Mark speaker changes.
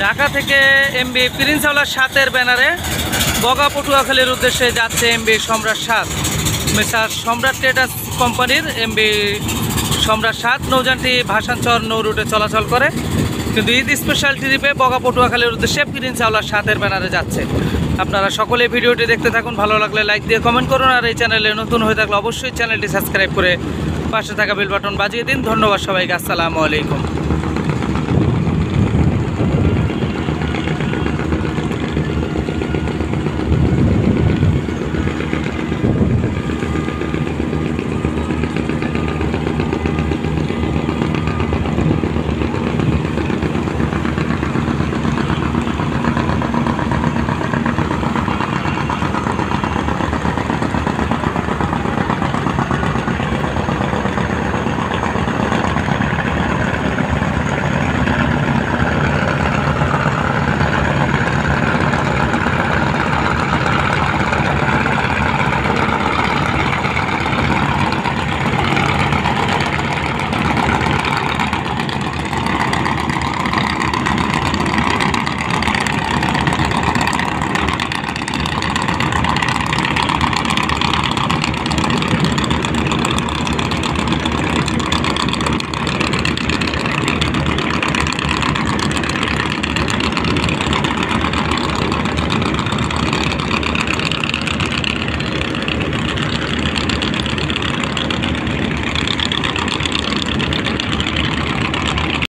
Speaker 1: ঢাকা থেকে MB Prince howler 7-এর ব্যানারে বগা পটুয়াখালীর উদ্দেশ্যে যাচ্ছে এমবি সম্রাট 7। মিস্টার সম্রাট ট্রেডার্স কোম্পানির এমবি সম্রাট 7 নৌযানটি ভাসানচর নৌ রুটে চলাচল করে, কিন্তু ঈদ স্পেশাল ট্রিপে বগা পটুয়াখালীর উদ্দেশ্যে প্রিন্স হাওলার 7-এর ব্যানারে যাচ্ছে। আপনারা সকলে ভিডিওটি দেখতে থাকুন, ভালো লাগলে লাইক দিয়ে কমেন্ট করুন, আর এই চ্যানেলে নতুন হয়ে থাকলে অবশ্যই চ্যানেলটি সাবস্ক্রাইব করে পাশে থাকা বেল বাটন বাজিয়ে দিন। ধন্যবাদ সবাইকে, আসসালামু আলাইকুম।